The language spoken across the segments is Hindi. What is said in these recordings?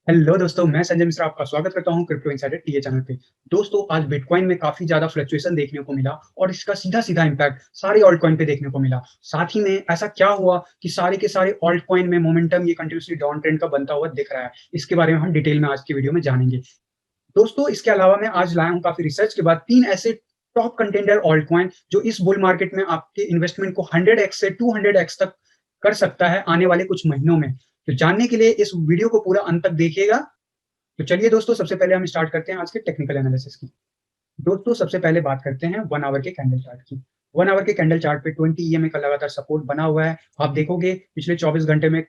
हेलो दोस्तों, मैं संजय मिश्रा आपका स्वागत करता हूं क्रिप्टो इनसाइडर टीए चैनल पे। दोस्तों, आज बिटकॉइन में काफ़ी ज़्यादा फ्लक्चुएशन देखने को मिला और इसका सीधा-सीधा इम्पैक्ट सारे ऑल्ट कॉइन पे देखने को मिला। साथ ही में ऐसा क्या हुआ कि सारे के सारे ऑल्ट कॉइन में मोमेंटम ये कंटिन्यूअसली डाउन ट्रेंड का बनता हुआ दिख रहा है। इसके बारे में हम डिटेल में आज की वीडियो में जानेंगे। दोस्तों, इसके अलावा मैं आज लाया हूँ काफ़ी रिसर्च के बाद 3 ऐसे टॉप कंटेंडर ऑल्ट कॉइन जो इस बुल मार्केट में आपके इन्वेस्टमेंट को 100x से 200x तक कर सकता है आने वाले कुछ महीनों में। तो जानने के लिए इस वीडियो को पूरा अंत तक देखिएगा। तो चलिए दोस्तों, सबसे पहले हम स्टार्ट करते हैं आज के टेक्निकल एनालिसिस की। दोस्तों, सबसे पहले बात करते हैं 1 आवर के कैंडल चार्ट की। 1 आवर के कैंडल चार्ट पे 20 ईएमए का लगातार सपोर्ट बना हुआ है। आप देखोगे पिछले 24 घंटे में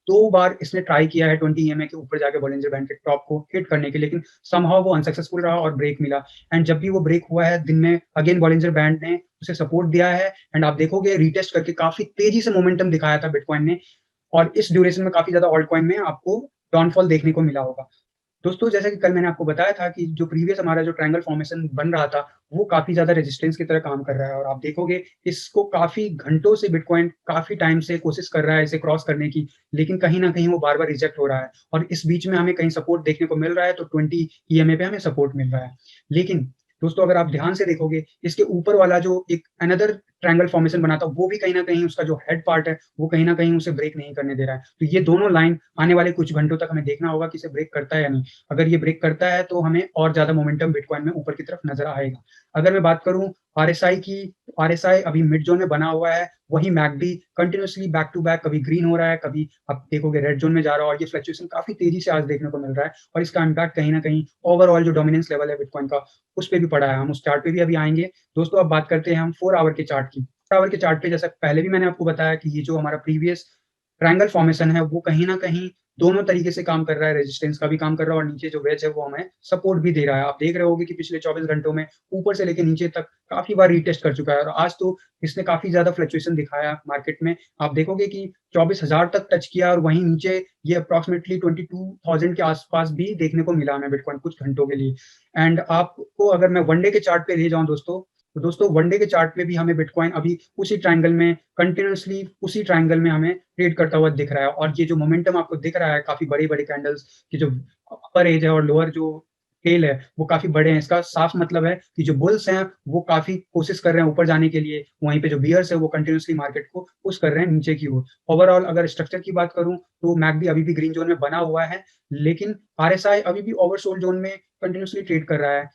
2 बार इसने ट्राई किया है 20 ईएमए के ऊपर जाके बॉलिंजर बैंड के टॉप को हिट करने की, लेकिन समहाउ वो अनसक्सेसफुल रहा और ब्रेक मिला। एंड जब भी वो ब्रेक हुआ है दिन में अगेन बॉलिंजर बैंड ने उसे सपोर्ट दिया है एंड आप देखोगे रीटेस्ट करके काफ़ी तेज़ी से मोमेंटम दिखाया था बिटकॉइन ने और इस ड्यूरेशन में काफ़ी ज़्यादा ऑल्ट कॉइन में आपको डाउनफॉल देखने को मिला होगा। दोस्तों, जैसा कि कल मैंने आपको बताया था कि जो प्रीवियस हमारा जो ट्रायंगल फॉर्मेशन बन रहा था, वो काफ़ी ज़्यादा रेजिस्टेंस की तरह काम कर रहा है और आप देखोगे इसको काफ़ी घंटों से बिटकॉइन काफ़ी टाइम से कोशिश कर रहा है इसे क्रॉस करने की, लेकिन कहीं न कहीं वो बार-बार रिजेक्ट हो रहा है और इस बीच में हमें कहीं सपोर्ट देखने को मिल रहा है, तो 20 ईएमए पे हमें सपोर्ट मिल रहा है। लेकिन दोस्तों, अगर आप ध्यान से देखोगे, इसके ऊपर वाला जो एक अनदर ट्रायंगल फॉर्मेशन बना था, वो भी कहीं न कहीं उसका जो हेड पार्ट है, वो कहीं न कहीं उसे ब्रेक नहीं करने दे रहा है। तो ये दोनों लाइन आने वाले कुछ घंटों तक हमें देखना होगा कि इसे ब्रेक करता है या नहीं। अगर ये ब्रेक करता है तो हमें और ज़्यादा मोमेंटम बिटकॉइन में ऊपर की तरफ नज़र आएगा। अगर मैं बात करूँ आरएसआई की, आरएसआई अभी मिड ज़ोन में बना हुआ है, वहीं MACD continuously back to back कभी ग्रीन हो रहा है, कभी आप देखोगे रेड ज़ोन में जा रहा है और ये फ्लक्चुएशन काफ़ी तेज़ी से आज देखने को मिल रहा है और इसका इम्पैक्ट कहीं न कहीं ओवरऑल जो डोमिनेंस लेवल है बिटकॉइन का, उस पे भी पड़ा है। हम उस चार्ट पे भी अभी आएँगे। दोस्तों, अब बात करते हैं हम 4 आवर के चार्ट की। 4 आवर के चार्ट पे जैसा पहले भी मैंने आपको बताया कि ये जो हमारा प्रीवियस ट्रायंगल फॉर्मेशन है, वो कहीं न कहीं दोनों तरीके से काम कर रहा है, रेजिस्टेंस का भी काम कर रहा है और नीचे जो वेज है वो हमें सपोर्ट भी दे रहा है। आप देख रहे होंगे कि पिछले 24 घंटों में ऊपर से लेके नीचे तक काफ़ी बार रीटेस्ट कर चुका है और आज तो इसने काफ़ी ज़्यादा फ्लक्चुएशन दिखाया मार्केट में। आप देखोगे कि 24,000 तक टच किया और वहीं नीचे ये अप्रॉक्सिमेटली 22,000 के आस-पास भी देखने को मिला हमें बिटकॉइन कुछ घंटों के लिए। एंड आपको अगर मैं वन डे के चार्ट पे ले जाऊँ दोस्तों, तो दोस्तों वन डे के चार्ट पे भी हमें बिटकॉइन अभी उसी ट्रायंगल में कंटीन्यूअसली उसी ट्रायंगल में हमें ट्रेड करता हुआ दिख रहा है और ये जो मोमेंटम आपको दिख रहा है काफ़ी बड़ी-बड़ी कैंडल्स की जो अपर एज है और लोअर जो टेल है, वो काफ़ी बड़े हैं। इसका साफ मतलब है कि जो बुल्स हैं, वो काफ़ी कोशिश कर रहे हैं ऊपर जाने के लिए, वहीं पे जो बियर्स है, वो कंटीन्यूअसली मार्केट को पुश कर रहे हैं नीचे की ओर। ओवरऑल अगर स्ट्रक्चर की बात करूँ, तो मैकडी अभी भी ग्रीन ज़ोन में बना हुआ है, लेकिन आरएसआई अभी भी ओवरसोल्ड ज़ोन में कंटीन्यूअसली ट्रेड कर रहा है।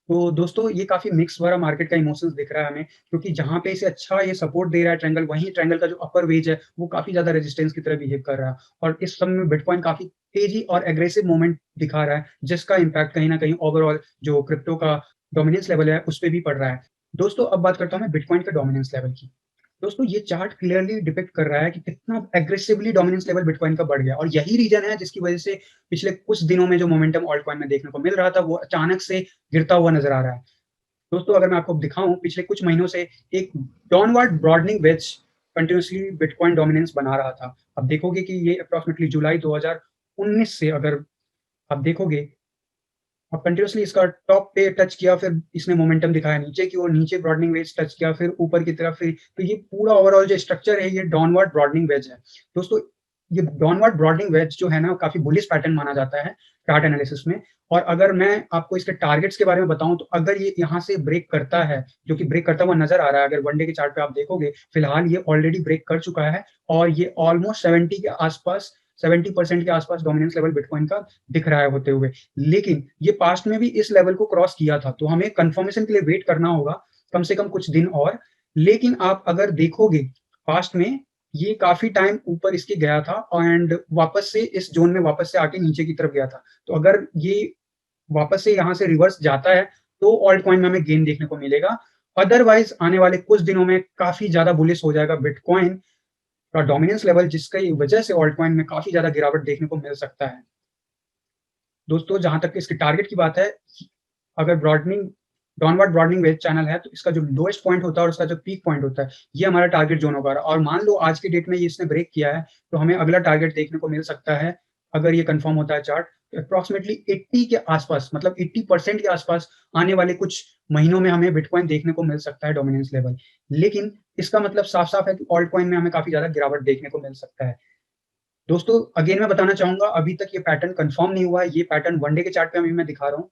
तो दोस्तों, ये काफ़ी मिक्स भरा मार्केट का इमोशंस दिख रहा है हमें, क्योंकि जहाँ पे इसे अच्छा ये सपोर्ट दे रहा है ट्रायंगल, वहीं ट्रायंगल का जो अपर वेज है, वो काफ़ी ज़्यादा रेजिस्टेंस की तरह बिहेव कर रहा है और इस समय में बिटकॉइन काफ़ी तेज़ी और एग्रेसिव मूवमेंट दिखा रहा है, जिसका इम्पैक्ट कहीं न कहीं ओवरऑल जो क्रिप्टो का डोमिनेंस लेवल है, उस पे भी पड़ रहा है। दोस्तों, अब बात करता हूँ मैं बिटकॉइन के डोमिनेंस लेवल की। दोस्तों, ये चार्ट क्लियरली डिपिक्ट कर रहा है कि कितना एग्रेसिवली डोमिनेंस लेवल बिटकॉइन का बढ़ गया और यही रीज़न है जिसकी वज़ह से पिछले कुछ दिनों में जो मोमेंटम ऑल्ट कॉइन में देखने को मिल रहा था, वो अचानक से गिरता हुआ नज़र आ रहा है। दोस्तों, अगर मैं आपको दिखाऊँ पिछले कुछ महीनों से एक downward broadening wedge continuously bitcoin dominance बना रहा था। अब देखोगे कि ये अप्रॉक्सिमेटली जुलाई 2019 से अगर आप देखोगे, अब कंटीन्यूअसली इसका टॉप पे टच किया, फिर इसने मोमेंटम दिखाया नीचे की ओर, नीचे ब्रॉडेनिंग वेज टच किया, फिर ऊपर की तरफ, फिर तो ये पूरा ओवरऑल जो स्ट्रक्चर है, ये डाउनवर्ड ब्रॉडेनिंग वेज है। दोस्तों, ये डाउनवर्ड ब्रॉडेनिंग वेज जो है ना, काफ़ी बुलिश पैटर्न माना जाता है चार्ट एनालिसिस में और अगर मैं आपको इसके टारगेट्स के बारे में बताऊँ, तो अगर ये यहाँ से ब्रेक करता है, जो कि ब्रेक करता हुआ नज़र आ रहा है, अगर वन डे के चार्ट पे आप देखोगे, फिलहाल ये ऑलरेडी ब्रेक कर चुका है और ये ऑलमोस्ट 70 के आसपास 70% के आसपास डोमिनेंस लेवल बिटकॉइन का दिख रहा है होते हुए। लेकिन ये पास्ट में भी इस लेवल को क्रॉस किया था, तो हमें कन्फर्मेशन के लिए वेट करना होगा, कम से कम कुछ दिन और। लेकिन आप अगर देखोगे, पास्ट में ये काफ़ी टाइम ऊपर इसके गया था एंड वापस से इस ज़ोन में वापस से आके नीचे की तरफ गया था। तो अगर ये वापस से यहाँ से रिवर्स जाता है, तो ऑल्ट कॉइन में हमें गेन देखने को मिलेगा। अदरवाइज़ आने वाले कुछ दिनों में काफ़ी ज़्यादा बुलिश हो जाएगा बिटकॉइन का डोमिनेंस लेवल, जिसकी वजह से ऑल्ट कॉइन में काफ़ी ज़्यादा गिरावट देखने को मिल सकता है। दोस्तों, जहाँ तक इसके टारगेट की बात है, अगर broadening downward broadening wedge channel है, तो इसका जो लोएस्ट पॉइंट होता है और उसका जो पीक पॉइंट होता है, ये हमारा टारगेट ज़ोन होगा और मान लो आज की डेट में ये इसने ब्रेक किया है, तो हमें अगला टारगेट देखने को मिल सकता है, अगर ये कन्फर्म होता है चार्ट, तो एप्रोक्सिमेटली 80 के आसपास, मतलब 80% के आसपास आने वाले कुछ महीनों में हमें बिटकॉइन देखने को मिल सकता है डोमिनेंस लेवल। लेकिन इसका मतलब साफ-साफ है कि ऑल्ट कॉइन में हमें काफ़ी ज़्यादा गिरावट देखने को मिल सकता है। दोस्तों अगेन मैं बताना चाहूँगा अभी तक ये पैटर्न कंफर्म नहीं हुआ है, ये पैटर्न वन डे के चार्ट पे अभी मैं दिखा रहा हूँ।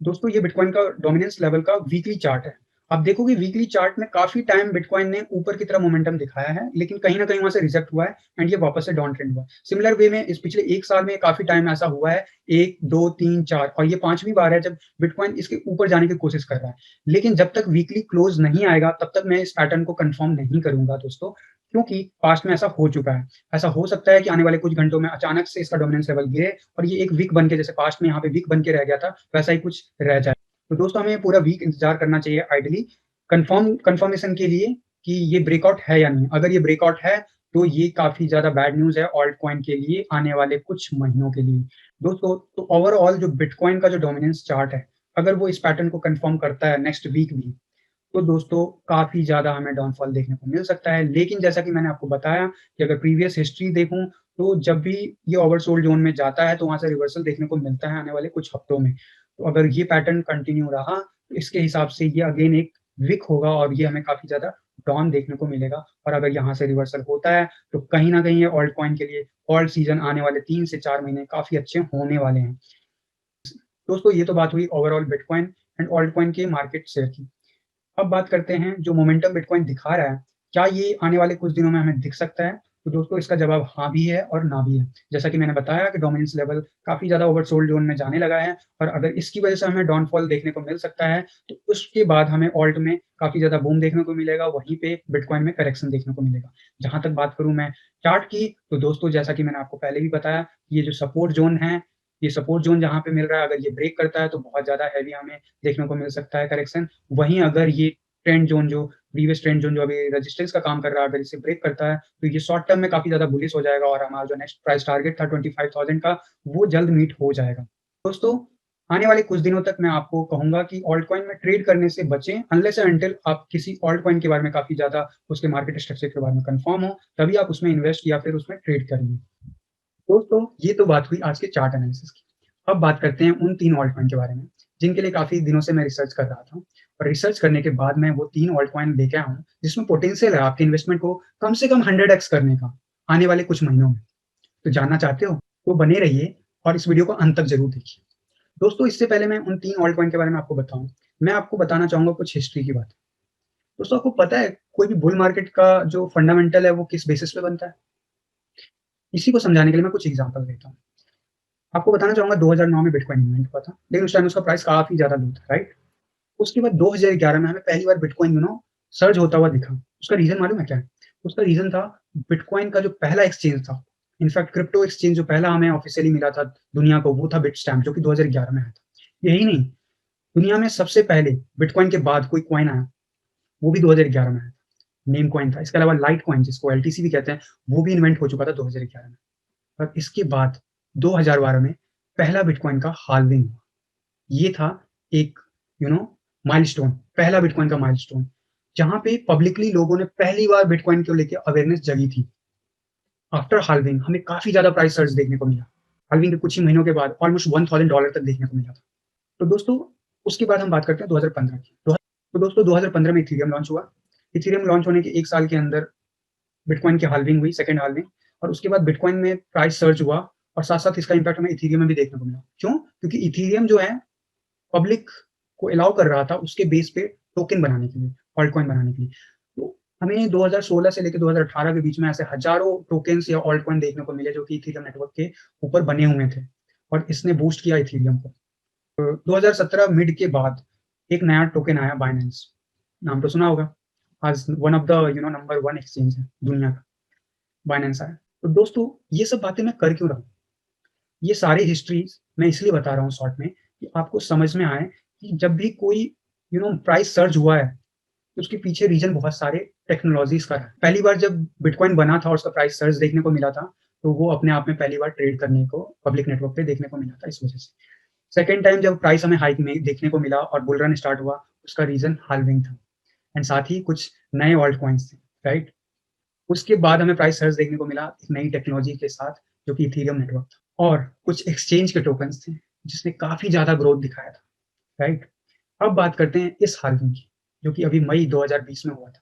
दोस्तों ये बिटकॉइन का डोमिनेंस लेवल का वीकली चार्ट है। आप देखोगे वीकली चार्ट में काफ़ी टाइम बिटकॉइन ने ऊपर की तरफ मोमेंटम दिखाया है, लेकिन कहीं न कहीं वहाँ से रिजेक्ट हुआ है एंड ये वापस से डाउन ट्रेंड हुआ है। सिमिलर वे में इस पिछले 1 साल में काफ़ी टाइम ऐसा हुआ है 1, 2, 3, 4 और ये 5वीं बार है जब बिटकॉइन इसके ऊपर जाने की कोशिश कर रहा है। लेकिन जब तक वीकली क्लोज़ नहीं आएगा तब तक मैं इस पैटर्न को कन्फर्म नहीं करूँगा दोस्तों, क्योंकि पास्ट में ऐसा हो चुका है। ऐसा हो सकता है कि आने वाले कुछ घंटों में अचानक से इसका डोमिनेंस लेवल गिरे और ये एक वीक बन के जैसे पास्ट में यहाँ पे वीक बन के रह गया था, वैसा ही कुछ रह जाए। तो दोस्तों हमें पूरा वीक इंतज़ार करना चाहिए आइडियली कन्फर्मेशन के लिए कि ये ब्रेकआउट है या नहीं। अगर ये ब्रेकआउट है, तो ये काफ़ी ज़्यादा बैड न्यूज़ है ऑल्ट कॉइन के लिए आने वाले कुछ महीनों के लिए। दोस्तों तो ओवरऑल जो बिटकॉइन का जो डोमिनेंस चार्ट है, अगर वो इस पैटर्न को कन्फर्म करता है नेक्स्ट वीक भी, तो दोस्तों काफ़ी ज़्यादा हमें डाउनफॉल देखने को मिल सकता है। लेकिन जैसा कि मैंने आपको बताया कि अगर प्रीवियस हिस्ट्री देखूँ, तो जब भी ये ओवरसोल्ड ज़ोन में जाता है, तो वहाँ से रिवर्सल देखने को मिलता है आने वाले कुछ हफ्तों में। तो अगर ये पैटर्न कंटिन्यू रहा, तो इसके हिसाब से ये अगेन एक वीक होगा और ये हमें काफ़ी ज़्यादा डाउन देखने को मिलेगा और अगर यहाँ से रिवर्सल होता है, तो कहीं न कहीं ये ऑल्ट कॉइन के लिए ऑल्ट सीज़न आने वाले 3 से 4 महीने काफ़ी अच्छे होने वाले हैं। दोस्तों ये तो बात हुई overall bitcoin and alt coin के मार्केट शेयर की। अब बात करते हैं जो मोमेंटम बिटकॉइन दिखा रहा है, क्या ये आने वाले कुछ दिनों में हमें दिख सकता है? तो दोस्तों इसका जवाब हाँ भी है और ना भी है। जैसा कि मैंने बताया कि डोमिनेंस लेवल काफ़ी ज़्यादा ओवरसोल्ड ज़ोन में जाने लगा है और अगर इसकी वजह से हमें डाउनफॉल देखने को मिल सकता है, तो उसके बाद हमें ऑल्ट में काफ़ी ज़्यादा बूम देखने को मिलेगा, वहीं पे बिटकॉइन में करेक्शन देखने को मिलेगा। जहाँ तक बात करूँ मैं चार्ट की, तो दोस्तों जैसा कि मैंने आपको पहले भी बताया, ये जो सपोर्ट ज़ोन है, ये सपोर्ट ज़ोन जहाँ पे मिल रहा है, अगर ये ब्रेक करता है, तो बहुत ज़्यादा हेवी हमें देखने को मिल सकता है करेक्शन। वहीं अगर ये ट्रेंड ज़ोन जो प्रीवियस ट्रेंड ज़ोन जो अभी रेजिस्टेंस का काम कर रहा है, अगर इसे ब्रेक करता है, तो ये शॉर्ट टर्म में काफ़ी ज़्यादा बुलिश हो जाएगा और हमारा जो नेक्स्ट प्राइस टारगेट था 25,000 का, वो जल्द मीट हो जाएगा। दोस्तों, आने वाले कुछ दिनों तक मैं आपको कहूँगा कि ऑल्ट कॉइन में ट्रेड करने से बचें, अनलेस एंड अंटिल आप किसी ऑल्ट कॉइन के बारे में काफ़ी ज़्यादा उसके मार्केट स्ट्रक्चर के बारे में कन्फर्म हो, तभी आप उसमें इन्वेस्ट या फिर उसमें ट्रेड करिए। दोस्तों, ये तो बात हुई आज के चार्ट एनालिसिस की। अब बात करते हैं उन 3 ऑल्ट कॉइन के बारे में, जिनके लिए काफ़ी दिनों से मैं रिसर्च कर रहा था और रिसर्च करने के बाद मैं वो 3 ऑल्ट कॉइन लेके आया हूँ, जिसमें पोटेंशियल है आपके इन्वेस्टमेंट को कम से कम 100x करने का, आने वाले कुछ महीनों में। तो जानना चाहते हो? तो बने रहिए और इस वीडियो को अंत तक ज़रूर देखिए। दोस्तों, इससे पहले मैं उन 3 ऑल्ट कॉइन के बारे में आपको बताऊँ, मैं आपको बताना चाहूँगा कुछ हिस्ट्री की बात। दोस्तों, आपको पता है कोई भी बुल मार्केट का जो फंडामेंटल है, वो किस बेसिस पे बनता है? इसी को समझाने के लिए मैं कुछ एग्ज़ाम्पल देता हूँ। आपको बताना चाहूँगा 2009 में बिटकॉइन इन्वेंट हुआ था, लेकिन उस टाइम उसका प्राइस काफ़ी ज़्यादा लो था, राइट? उसके बाद 2011 में हमें पहली बार बिटकॉइन सर्ज होता हुआ दिखा। उसका रीज़न मालूम है क्या है? उसका रीज़न था बिटकॉइन का जो पहला एक्सचेंज था, इनफैक्ट क्रिप्टो एक्सचेंज जो पहला हमें ऑफ़िशियली मिला था दुनिया को, वो था बिटस्टैम्प जो कि 2011 में आया था। यही नहीं, दुनिया में सबसे पहले बिटकॉइन के बाद कोई कॉइन आया, वो भी 2011 में आया था, मीम कॉइन था। इसके अलावा लाइट कॉइन जिसको एलटीसी भी कहते हैं, वो भी इन्वेंट हो चुका था 2011 में। और इसके बाद 2012 में पहला बिटकॉइन का हाल्विंग हुआ। ये था एक यू नो माइलस्टोन, पहला बिटकॉइन का माइलस्टोन, जहाँ पे पब्लिकली लोगों ने पहली बार बिटकॉइन को लेके अवेयरनेस जगी थी। आफ्टर हाल्विंग हमें काफ़ी ज़्यादा प्राइस सर्ज देखने को मिला। हाल्विंग के कुछ ही महीनों के बाद ऑलमोस्ट $1000 तक देखने को मिला था। तो दोस्तों, उसके बाद हम बात करते हैं 2015 की। तो दोस्तों 2015 में इथेरियम लॉन्च हुआ। इथेरियम लॉन्च होने के 1 साल के अंदर बिटकॉइन की हाल्विंग हुई, सेकंड हाल्विंग और उसके बाद बिटकॉइन में प्राइस सर्ज हुआ और साथ-साथ इसका इम्पैक्ट हमें इथेरियम में भी देखने को मिला। क्यों? क्योंकि इथेरियम जो है पब्लिक को अलाउ कर रहा था उसके बेस पे टोकन बनाने के लिए, ऑल्ट कॉइन बनाने के लिए। तो हमें 2016 से लेके 2018 के बीच में ऐसे हज़ारों टोकन्स या ऑल्ट कॉइन देखने को मिले जो कि इथेरियम नेटवर्क के ऊपर बने हुए थे और इसने बूस्ट किया इथेरियम को। 2017 मिड के बाद एक नया टोकन आया बाइनेंस, नाम तो सुना होगा। आज one of the number 1 exchange है दुनिया का, बाइनेंस आया। तो दोस्तों ये सब बातें मैं कर क्यों रहा हूँ? ये सारी हिस्ट्रीज़ मैं इसलिए बता रहा हूँ शॉर्ट में कि आपको समझ में आए कि जब भी कोई प्राइस सर्ज हुआ है, तो उसके पीछे रीज़न बहुत सारे टेक्नोलॉज़ीज़ का है। पहली बार जब बिटकॉइन बना था और उसका प्राइस सर्ज देखने को मिला था, तो वो अपने आप में पहली बार ट्रेड करने को पब्लिक नेटवर्क पे देखने को मिला था इस वजह से। सेकंड टाइम जब प्राइस हमें हाइक में देखने को मिला और बुल रन स्टार्ट हुआ, उसका रीज़न हाल्विंग था एंड साथ ही कुछ नए ऑल्ट कॉइन्स थे, राइट? उसके बाद हमें प्राइस सर्ज देखने को मिला एक नई टेक्नोलॉजी के साथ जो कि इथेरियम नेटवर्क था और कुछ एक्सचेंज के टोकन्स थे जिसने काफ़ी ज़्यादा ग्रोथ दिखाया था, राइट? अब बात करते हैं इस हाल्विंग की, जो कि अभी मई 2020 में हुआ था।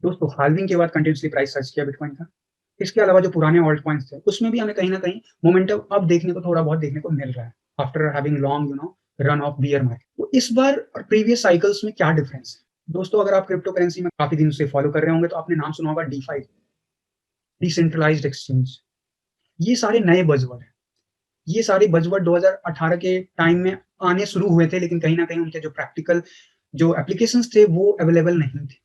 दोस्तों हाल्विंग के बाद कंटिन्यूअसली प्राइस सर्ज किया बिटकॉइन का इसके अलावा जो पुराने ऑल्ट कॉइन्स थे, उसमें भी हमें कहीं न कहीं मोमेंटम अब देखने को थोड़ा बहुत देखने को मिल रहा है, after having long run of beer market. तो इस बार और प्रीवियस साइकल्स में क्या डिफरेंस है? दोस्तों, अगर आप क्रिप्टो करेंसी में काफ़ी दिन से फॉलो कर रहे होंगे, तो आपने नाम सुना होगा डीफाई, डिसेंट्रलाइज्ड एक्सचेंज। ये सारे नए बज़वर्ड हैं। ये सारे बज़वर्ड 2018 के टाइम में आने शुरू हुए थे, लेकिन कहीं न कहीं उनके जो प्रैक्टिकल जो एप्लीकेशंस थे, वो अवेलेबल नहीं थे।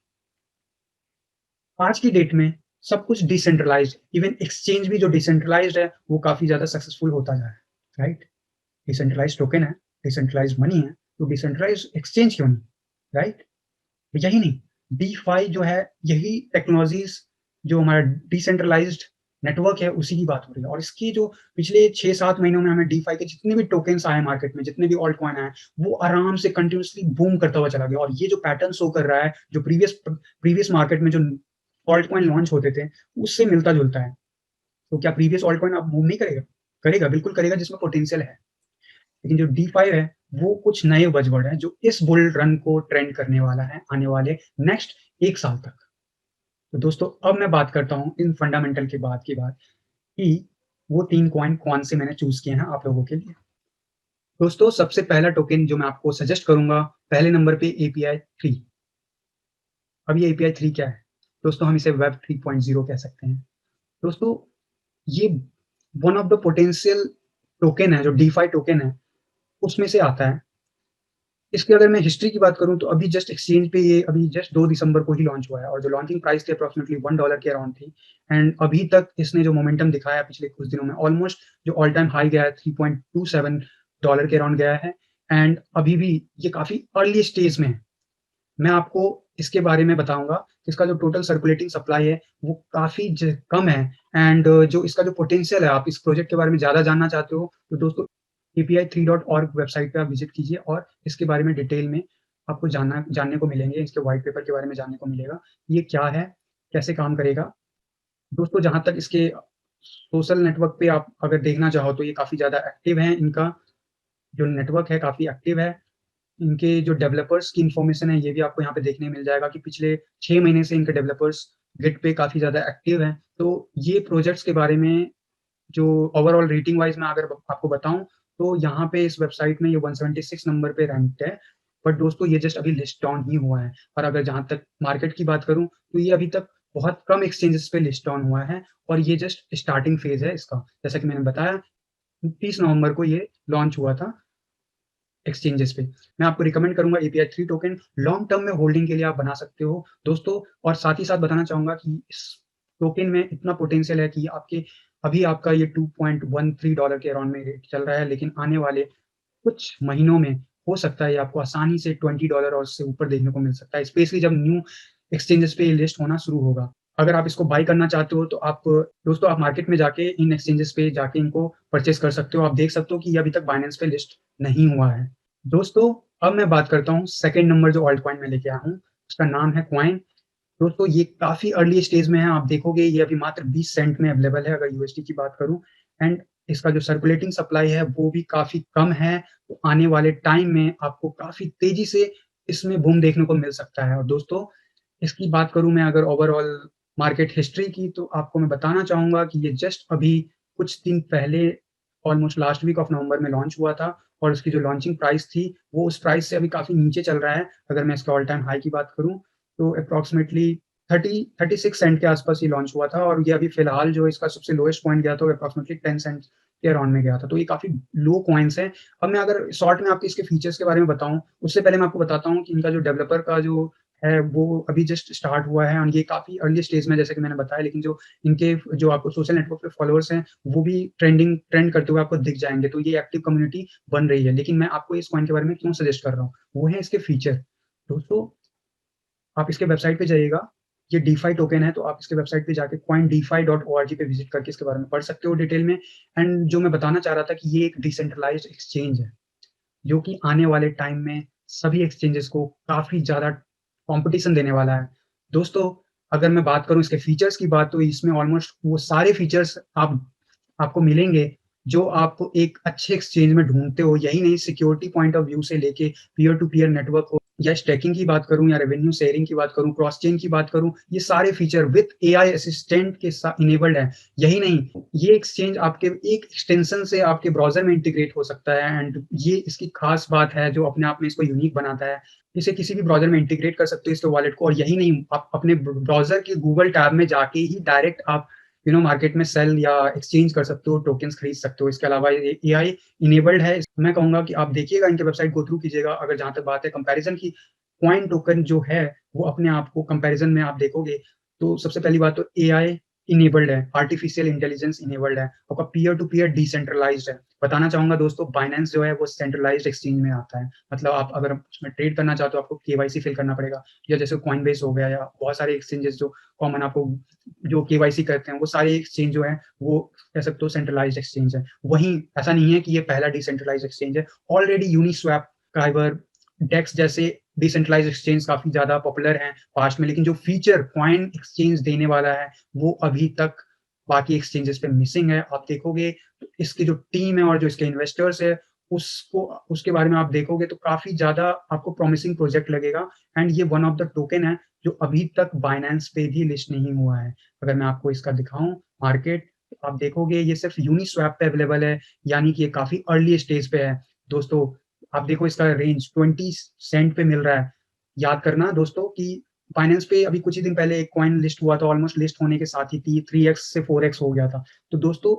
आज की डेट में सब कुछ डिसेंट्रलाइज्ड, इवन एक्सचेंज भी जो डिसेंट्रलाइज्ड है, वो काफ़ी ज़्यादा सक्सेसफुल होता जा रहा है, राइट? डिसेंट्रलाइज्ड टोकन है, डिसेंट्रलाइज्ड मनी है, तो डिसेंट्रलाइज्ड एक्सचेंज क्यों नहीं, राइट? यही नहीं, डीफाई जो है, यही टेक्नोलॉजीज़ जो हमारा डिसेंट्रलाइज्ड नेटवर्क है, उसी की बात हो रही है। और इसकी जो पिछले 6-7 महीनों में हमें डीफाई के जितने भी टोकन्स आए मार्केट में, जितने भी ऑल्ट कॉइन आए, वो आराम से कंटिन्यूअसली बूम करता हुआ चला गया। और ये जो पैटर्न शो कर रहा है, जो प्रीवियस मार्केट में जो ऑल्ट कॉइन लॉन्च होते थे, उससे मिलता-जुलता है। तो क्या प्रीवियस ऑल्ट कॉइन अब बूम नहीं करेगा? करेगा, बिल्कुल करेगा, जिसमें पोटेंशियल है। लेकिन जो डीफाई है, वो कुछ नए बज़वर्ड हैं, जो इस बुल रन को ट्रेंड करने वाला है, आने वाले नेक्स्ट 1 साल तक। तो दोस्तों, अब मैं बात करता हूँ इन फंडामेंटल के बाद की बात, कि वो 3 कॉइन कौन से मैंने चूज़ किए हैं आप लोगों के लिए। दोस्तों, सबसे पहला टोकन जो मैं आपको सजेस्ट करूँगा, पहले नंबर पे एपीआई 3। अब ये एपीआई 3 क्या है? दोस्तों, हम इसे वेब 3.0 कह सकते हैं। दोस्तों, ये one of the potential token है, जो डीफाई टोकन है, उसमें से आता है। इसकी अगर मैं हिस्ट्री की बात करूँ, तो अभी जस्ट एक्सचेंज पे ये अभी जस्ट 2 दिसंबर को ही लॉन्च हुआ है, और जो लॉन्चिंग प्राइस थी अप्रॉक्सिमेटली $1 के अराउंड थी। एंड अभी तक इसने जो मोमेंटम दिखाया है पिछले कुछ दिनों में, ऑलमोस्ट जो ऑल टाइम हाई गया है, $3.27 के अराउंड गया है। एंड अभी भी ये काफ़ी अर्ली स्टेज में है। मैं आपको इसके बारे में बताऊँगा कि इसका जो टोटल सर्कुलेटिंग सप्लाई है, वो काफ़ी ज कम है। एंड जो इसका जो पोटेंशियल है, आप इस प्रोजेक्ट के बारे में ज़्यादा जानना चाहते हो, तो दोस्तों api3.org वेबसाइट पे आप विज़िट कीजिए, और इसके बारे में डिटेल में आपको जानने को मिलेंगे, इसके व्हाइट पेपर के बारे में जानने को मिलेगा। ये क्या है? कैसे काम करेगा? दोस्तों, जहाँ तक इसके सोशल नेटवर्क पे आप अगर देखना चाहो, तो ये काफ़ी ज़्यादा एक्टिव हैं, इनका जो नेटवर्क है काफ़ी एक्टिव है। इनके जो डेवलपर्स की इन्फॉर्मेशन है, ये भी आपको यहाँ पे देखने मिल जाएगा कि पिछले 6 महीने से इनके डेवलपर्स गिट पे काफ़ी ज़्यादा एक्टिव हैं। तो ये प्रोजेक्ट्स के बारे में जो ओवरऑल रेटिंग वाइज़ मैं अगर आपको बताऊँ, तो यहाँ पे इस वेबसाइट में ये 176 नंबर पे रैंक्ड है। बट दोस्तों, ये जस्ट अभी लिस्ट डाउन ही हुआ है। और अगर जहाँ तक मार्केट की बात करूँ, तो ये अभी तक बहुत कम एक्सचेंजेस पे लिस्ट डाउन हुआ है, और ये जस्ट स्टार्टिंग फेज़ है इसका। जैसा कि मैंने बताया, 30 नवंबर को ये लॉन्च हुआ था एक्सचेंजेस पे। मैं आपको रिकमेंड करूँगा एपीआई 3 टोकन लॉन्ग टर्म में होल्डिंग के लिए आप बना सकते हो दोस्तों। और साथ ही साथ बताना चाहूँगा कि इस टोकन में इतना पोटेंशियल है कि आपके अभी आपका ये $2.13 के अराउंड में रेट चल रहा है, लेकिन आने वाले कुछ महीनों में हो सकता है ये आपको आसानी से $20 और उससे ऊपर देखने को मिल सकता है, स्पेशली जब न्यू एक्सचेंजेस पे ये लिस्ट होना शुरू होगा। अगर आप इसको बाय करना चाहते हो, तो आप दोस्तों, आप मार्केट में जाके इन एक्सचेंजेस पे जाके इनको परचेज़ कर सकते हो। आप देख सकते हो कि ये अभी तक बाइनेंस पे लिस्ट नहीं हुआ है। दोस्तों, अब मैं बात करता हूँ सेकंड नंबर जो ऑल्ट कॉइन मैं लेके आया हूँ, उसका नाम है क्वाइन। दोस्तों, ये काफ़ी अर्ली स्टेज में है, आप देखोगे ये अभी मात्र 20 सेंट में अवेलेबल है, अगर यूएसडी की बात करूँ। एंड इसका जो सर्कुलेटिंग सप्लाई है, वो भी काफ़ी कम है। तो आने वाले टाइम में आपको काफ़ी तेज़ी से इसमें बूम देखने को मिल सकता है। और दोस्तों, इसकी बात करूँ मैं अगर ओवरऑल मार्केट हिस्ट्री की, तो आपको मैं बताना चाहूँगा कि ये जस्ट अभी कुछ दिन पहले ऑलमोस्ट लास्ट वीक ऑफ नवंबर में लॉन्च हुआ था, और उसकी जो लॉन्चिंग प्राइस थी, वो उस प्राइस से अभी काफ़ी नीचे चल रहा है। अगर मैं इसके ऑल टाइम हाई की बात करूँ, तो एप्रोक्सिमेटली 36 सेंट के आसपास ये लॉन्च हुआ था, और ये अभी फिलहाल जो इसका सबसे लोएस्ट पॉइंट गया था, वो एप्रोक्सिमेटली 10 सेंट के अराउंड में गया था। तो ये काफ़ी लो कॉइन्स हैं। अब मैं अगर शॉर्ट में आपको इसके फीचर्स के बारे में बताऊँ, उससे पहले मैं आपको बताता हूँ कि इनका जो डेवलपर का जो है, वो अभी जस्ट स्टार्ट हुआ है, और ये काफ़ी अर्ली स्टेज में है, जैसे कि मैंने बताया। लेकिन जो इनके जो आपको सोशल नेटवर्क पे फॉलोअर्स हैं, वो भी ट्रेंड करते हुए आपको दिख जाएँगे। तो ये एक्टिव कम्युनिटी बन रही है। लेकिन मैं आपको इस कॉइन के बारे में क्यों सजेस्ट कर रहा हूँ, वो है इसके फीचर। दोस्तों, आप इसके वेबसाइट पे जाइएगा, ये डीफाई टोकन है, तो आप इसके वेबसाइट पे जाके coindefi.org पे विज़िट करके इसके बारे में पढ़ सकते हो डिटेल में। एंड जो मैं बताना चाह रहा था कि ये एक डिसेंट्रलाइज़्ड एक्सचेंज है, जो कि आने वाले टाइम में सभी एक्सचेंजेस को काफ़ी ज़्यादा कॉम्पिटिशन देने वाला है। दोस्तों, अगर मैं बात करूँ इसके फीचर्स की बात, तो इसमें ऑलमोस्ट वो सारे फीचर्स आपको मिलेंगे, जो आप एक अच्छे एक्सचेंज में ढूँढते हो। यही नहीं, सिक्योरिटी पॉइंट ऑफ व्यू से लेके पीयर टू पीयर नेटवर्क हो, या स्टैकिंग की बात करूँ या रेवेन्यू शेयरिंग की बात करूँ, क्रॉस चेन की बात करूँ, ये सारे फीचर विथ एआई असिस्टेंट के साथ इनेबल्ड है। यही नहीं, ये एक्सचेंज आपके एक एक्सटेंशन से आपके ब्राउज़र में इंटीग्रेट हो सकता है एंड ये इसकी खास बात है जो अपने आप में इसको यूनिक बनाता है। इसे किसी भी ब्राउज़र में इंटीग्रेट कर सकते हो इसके वॉलेट को और यही नहीं, आप अपने ब्राउज़र के गूगल टैब में जाके ही डायरेक्ट आप मार्केट में सेल या एक्सचेंज कर सकते हो, टोकन्स खरीद सकते हो। इसके अलावा ये एआई इनेबल्ड है। मैं कहूँगा कि आप देखिएगा, इनके वेबसाइट गो थ्रू कीजिएगा। अगर जहाँ तक बात है कंपैरिज़न की, कॉइन टोकन जो है, वो अपने आप को कंपैरिज़न में आप देखोगे, तो सबसे पहली बात तो एआई इनेबल्ड है, आर्टिफिशियल इंटेलिजेंस इनेबल्ड है, आपका पीयर टू पीयर डिसेंट्रलाइज़्ड है। बताना चाहूँगा दोस्तों, बाइनेंस जो है वो सेंट्रलाइज़्ड एक्सचेंज में आता है। मतलब आप अगर उसमें ट्रेड करना चाहते हो, आपको केवाईसी फिल करना पड़ेगा, या जैसे कॉइनबेस हो गया या बहुत सारे एक्सचेंजेस जो कॉमन आपको जो केवाईसी करते हैं, वो सारे एक्सचेंज जो हैं, वो कह सकते हो सेंट्रलाइज़्ड एक्सचेंज है। वहीं ऐसा नहीं है कि ये पहला डिसेंट्रलाइज़्ड एक्सचेंज है। ऑलरेडी यूनिस्वैप, काइबर, डेक्स जैसे डिसेंट्रलाइज़्ड एक्सचेंज काफ़ी ज़्यादा पॉपुलर हैं पास्ट में, लेकिन जो फीचर कॉइन एक्सचेंज देने वाला है, वो अभी तक बाकी एक्सचेंजेस पे मिसिंग है। आप देखोगे तो इसकी जो टीम है और जो इसके इन्वेस्टर्स है, उसको उसके बारे में आप देखोगे तो काफ़ी ज़्यादा आपको प्रॉमिसिंग प्रोजेक्ट लगेगा एंड ये वन ऑफ द टोकन है जो अभी तक बाइनेंस पे भी लिस्ट नहीं हुआ है। अगर मैं आपको इसका दिखाऊँ मार्केट, तो आप देखोगे ये सिर्फ़ यूनिस्वैप पे अवेलेबल है, यानी कि ये काफ़ी अर्ली स्टेज पे है। दोस्तों, आप देखो इसका रेंज 20 सेंट पे मिल रहा है। याद करना दोस्तों कि बाइनेंस पे अभी कुछ ही दिन पहले एक कॉइन लिस्ट हुआ था, ऑलमोस्ट लिस्ट होने के साथ ही 3x से 4x हो गया था। तो दोस्तों,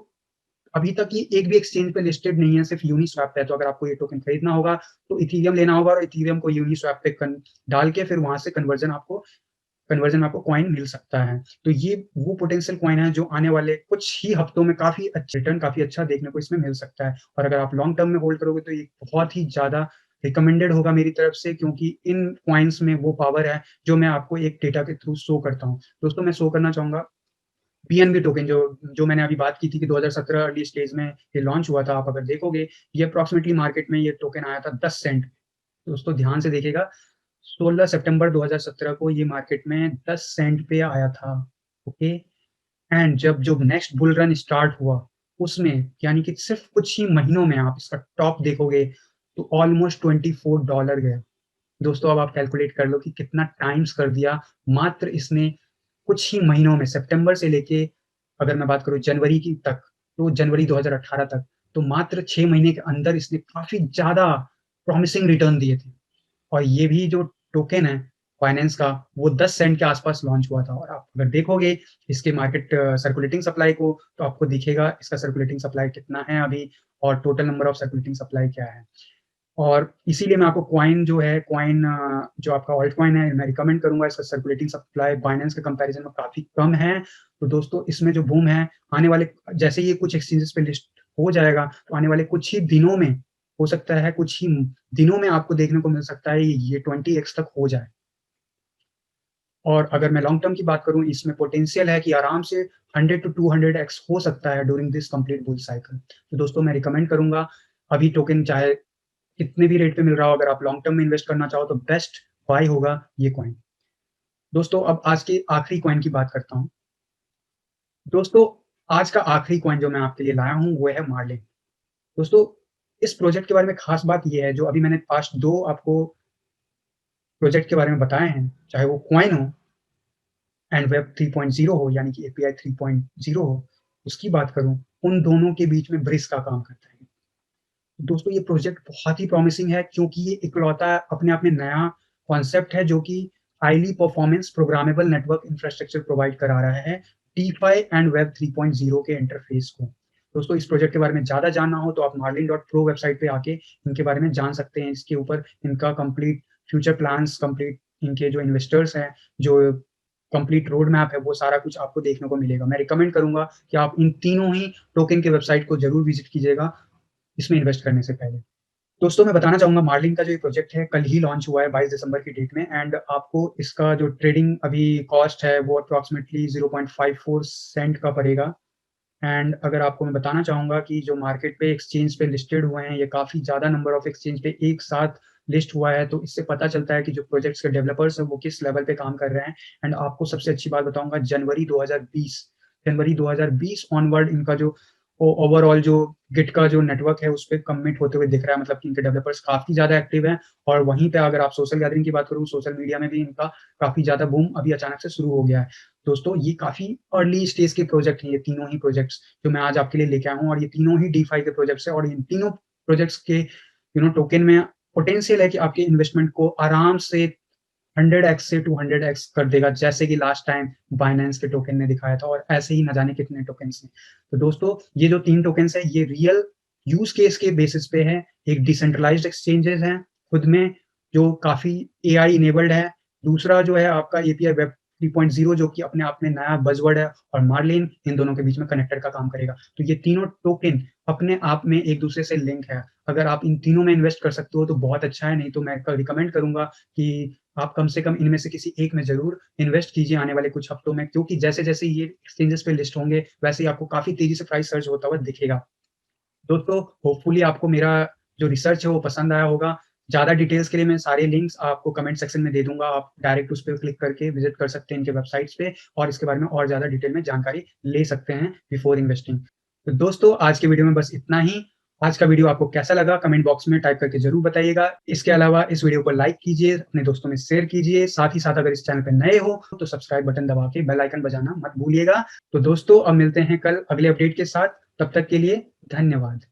अभी तक ये एक भी एक्सचेंज पे लिस्टेड नहीं है, सिर्फ़ यूनिस्वैप पे है। तो अगर आपको ये टोकन खरीदना होगा, तो इथेरियम लेना होगा और इथेरियम को यूनिस्वैप पे डाल के फिर वहाँ से कन्वर्जन में आपको कॉइन मिल सकता है। तो ये वो पोटेंशियल कॉइन है जो आने वाले कुछ ही हफ्तों में काफ़ी अच्छे रिटर्न काफ़ी अच्छा देखने को इसमें मिल सकता है। और अगर आप लॉन्ग टर्म में होल्ड करोगे तो ये बहुत ही ज़्यादा रिकमेंडेड होगा मेरी तरफ से, क्योंकि इन कॉइन्स में वो पावर है जो मैं आपको एक डेटा के थ्रू शो करता हूँ। दोस्तों, मैं शो करना चाहूँगा पीएनबी टोकन जो जो मैंने अभी बात की थी कि 2017 अर्ली स्टेज में ये लॉन्च हुआ था। आप अगर देखोगे, ये अप्रॉक्सिमेटली मार्केट में ये टोकन आया था 10 सेंट। दोस्तों ध्यान से देखिएगा, 16 सितंबर 2017 को ये मार्केट में 10 सेंट पे आया था, ओके? एंड जब नेक्स्ट बुल रन स्टार्ट हुआ, उसमें यानी कि सिर्फ़ कुछ ही महीनों में आप इसका टॉप देखोगे, तो ऑलमोस्ट $24 गया। दोस्तों, अब आप कैलकुलेट कर लो कि कितना टाइम्स कर दिया मात्र इसने कुछ ही महीनों में, सितंबर से लेके अगर मैं बात करूँ जनवरी की तक, तो जनवरी 2018 तक, तो मात्र 6 महीने के अंदर इसने काफ़ी ज़्यादा प्रॉमिसिंग रिटर्न दिए थे। और ये भी जो टोकन है फाइनेंस का, वो 10 सेंट के आसपास लॉन्च हुआ था और आप अगर देखोगे इसके मार्केट सर्कुलेटिंग सप्लाई को, तो आपको दिखेगा इसका सर्कुलेटिंग सप्लाई कितना है अभी और total number of circulating supply क्या है। और इसीलिए मैं आपको कॉइन जो है, कॉइन जो आपका ऑल्ट कॉइन है, मैं रिकमेंड करूँगा। इसका सर्कुलेटिंग सप्लाई बाइनेंस के कंपैरिज़न में काफ़ी कम है। तो दोस्तों, इसमें जो बूम है, आने वाले जैसे ये कुछ एक्सचेंजेस पे लिस्ट हो जाएगा, तो आने वाले कुछ ही दिनों में, हो सकता है कुछ ही दिनों में आपको देखने को मिल सकता है ये 20x तक हो जाए। और अगर मैं लॉन्ग टर्म की बात करूँ, इसमें पोटेंशियल है कि आराम से 100 टू 200x हो सकता है during this complete bull cycle. तो दोस्तों, मैं रिकमेंड करूँगा, अभी टोकन चाहे कितने भी रेट पे मिल रहा हो, अगर आप लॉन्ग टर्म में इन्वेस्ट करना चाहो तो बेस्ट बाय होगा ये कॉइन। दोस्तों, अब आज के आखिरी कॉइन की बात करता हूँ। दोस्तों, आज का आखिरी कॉइन जो मैं आपके लिए लाया हूँ वो है मार्लिन। दोस्तों, इस प्रोजेक्ट के बारे में खास बात ये है, जो अभी मैंने पास्ट 2 आपको प्रोजेक्ट के बारे में बताए हैं, चाहे वो कॉइन हो एंड वेब 3.0 हो, यानी कि एपीआई 3.0 हो, उसकी बात करूँ, उन दोनों के बीच में ब्रिज का काम करता है। दोस्तों, ये प्रोजेक्ट बहुत ही प्रॉमिसिंग है, क्योंकि ये इकलौता अपने आप में नया कॉन्सेप्ट है जो कि highly performance programmable network infrastructure provide करा रहा है डीफाई एंड वेब 3.0 के इंटरफेस को। दोस्तों, इस प्रोजेक्ट के बारे में ज़्यादा जानना हो तो आप marlin.pro वेबसाइट पे आके इनके बारे में जान सकते हैं। इसके ऊपर इनका कंप्लीट फ्यूचर प्लान्स, कंप्लीट इनके जो इन्वेस्टर्स हैं, जो कंप्लीट रोड मैप है, वो सारा कुछ आपको देखने को मिलेगा। मैं रिकमेंड करूँगा कि आप इन तीनों ही टोकन के वेबसाइट को ज़रूर विज़िट कीजिएगा इसमें इन्वेस्ट करने से पहले। दोस्तों, मैं बताना चाहूँगा, मार्लिन का जो ये प्रोजेक्ट है कल ही लॉन्च हुआ है 22 दिसंबर की डेट में एंड आपको इसका जो ट्रेडिंग अभी कॉस्ट है वो अप्रॉक्सिमेटली 0.54 सेंट का पड़ेगा। एंड अगर आपको मैं बताना चाहूँगा कि जो मार्केट पे एक्सचेंज पे लिस्टेड हुए हैं, ये काफ़ी ज़्यादा नंबर ऑफ एक्सचेंज पे एक साथ लिस्ट हुआ है, तो इससे पता चलता है कि जो प्रोजेक्ट्स के डेवलपर्स हैं वो किस लेवल पे काम कर रहे हैं। एंड आपको सबसे अच्छी बात बताऊँगा, जनवरी 2020 ऑनवर्ड इनका जो ओवरऑल जो गिट का जो नेटवर्क है उस पे कमिट होते हुए दिख रहा है, मतलब कि इनके डेवलपर्स काफ़ी ज़्यादा एक्टिव हैं। और वहीं पे अगर आप सोशल गैदरिंग की बात करूँ, सोशल मीडिया में भी इनका काफ़ी ज़्यादा बूम अभी अचानक से शुरू हो गया है। दोस्तों, ये काफ़ी अर्ली स्टेज के प्रोजेक्ट हैं, ये तीनों ही प्रोजेक्ट्स जो मैं आज आपके लिए लेके आया हूँ, और ये तीनों ही डीफाई के प्रोजेक्ट्स हैं, और इन तीनों प्रोजेक्ट्स के टोकन में पोटेंशियल है कि आपके इन्वेस्टमेंट को आराम से 100x से 200x कर देगा, जैसे कि लास्ट टाइम बाइनेंस के टोकन ने दिखाया था, और ऐसे ही न जाने कितने टोकन्स हैं। तो दोस्तों, ये जो 3 टोकन्स हैं, ये रियल यूज़ केस के बेसिस पे हैं। एक डिसेंट्रलाइज्ड एक्सचेंजेस हैं खुद में, जो काफ़ी एआई इनेबल्ड है। दूसरा जो है आपका एपीआई वेब 3.0, जो कि अपने आप में नया बज़वर्ड है, और मार्लिन इन दोनों के बीच में कनेक्टर का काम करेगा। तो ये तीनों टोकन अपने आप में एक-दूसरे से लिंक है। अगर आप इन तीनों में इन्वेस्ट कर सकते हो तो बहुत अच्छा है, नहीं तो मैं क रिकमेंड करूँगा कि आप कम से कम इनमें से किसी एक में ज़रूर इन्वेस्ट कीजिए आने वाले कुछ हफ्तों में, क्योंकि जैसे-जैसे ये एक्सचेंजेस पे लिस्ट होंगे, वैसे ही आपको काफ़ी तेज़ी से प्राइस सर्ज होता हुआ दिखेगा। दोस्तों, होपफुली आपको मेरा जो रिसर्च है वो पसंद आया होगा। ज़्यादा डिटेल्स के लिए मैं सारे लिंक्स आपको कमेंट सेक्शन में दे दूँगा। आप डायरेक्ट उस पे क्लिक करके विज़िट कर सकते हैं इनके वेबसाइट्स पे, और इसके बारे में और ज़्यादा डिटेल में जानकारी ले सकते हैं बिफोर इन्वेस्टिंग। तो दोस्तों, आज के वीडियो में बस इतना ही। आज का वीडियो आपको कैसा लगा कमेंट बॉक्स में टाइप करके ज़रूर बताइएगा। इसके अलावा इस वीडियो को लाइक कीजिए, अपने दोस्तों में शेयर कीजिए। साथ ही साथ अगर इस चैनल पे नए हो तो सब्सक्राइब बटन दबा के बेल आइकन बजाना मत भूलिएगा। तो दोस्तों, अब मिलते हैं कल अगले अपडेट के साथ। तब तक के लिए धन्यवाद।